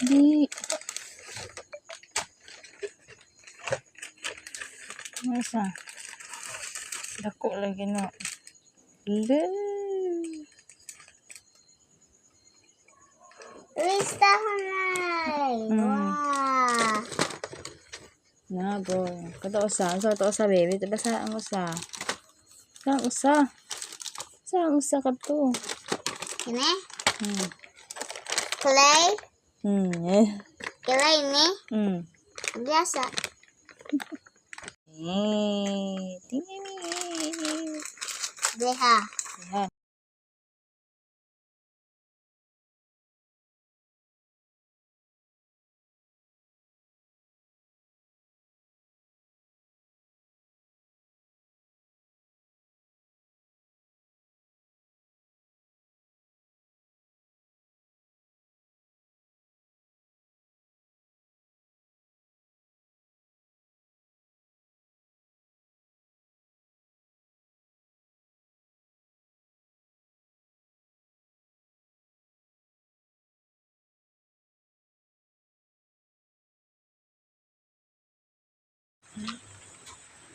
Di. Masa? Dako lagi na. Le. Listahan. Wow. Na, go. Kato usa. So, ito usa, baby. Ito ba sa ang usa? Saan usa? Saan usa ka to? Ini? Clay? Clay? Clay ini? Biasa. Tingnan. Deha. Yan.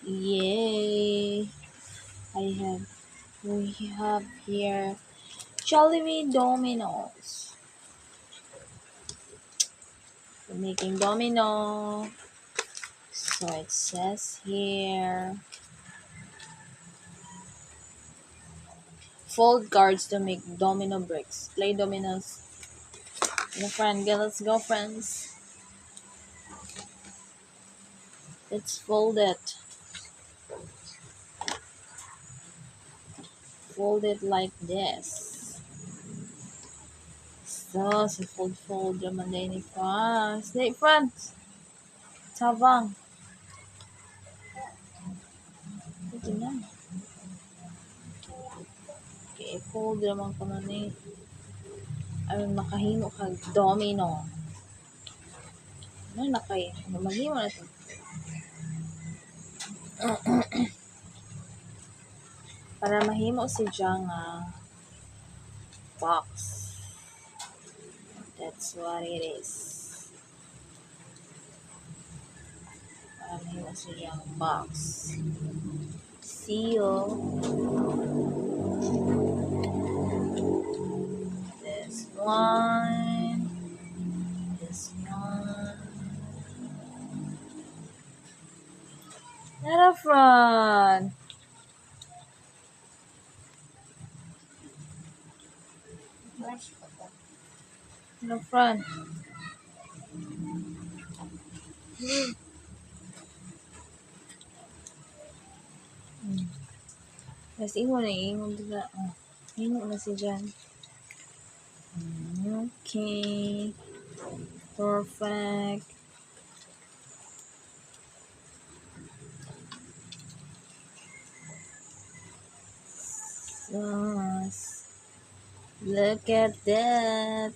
Yay! We have here Jollibee Dominoes. We're making domino. So it says here, fold cards to make domino bricks. Play dominoes. My friend, let's go, friends. Let's fold it. Fold it like this. So fold naman din ni Franz. Hey, Franz! Tabang. Ito na. Okay, fold naman ko na ni. Ay, makahimo kag domino. Ano na kayo? Mahimo na ito. Para mahimo si Jang box. That's what it is. Para mahimo si Jang box. Seal. This one. This one. Not a front. No front. Tapos ingon diba? Ingon na si Jan. Okay. Perfect. Sauce. Look at that.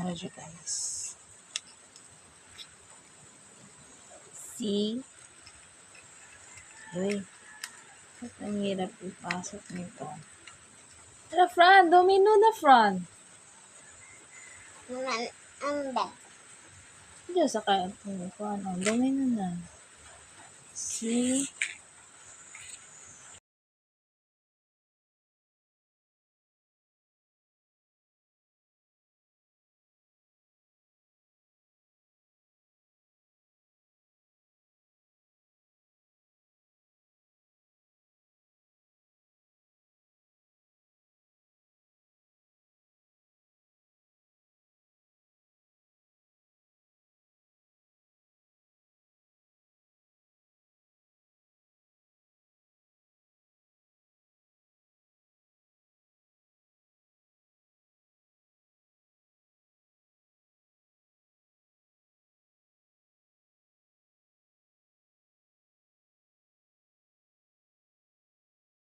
Ano siya, guys? See? Uy. Ang hirap ipasok nito. Na front! Domino na front! Anda. Diyo sa kaya po. Domino na. See?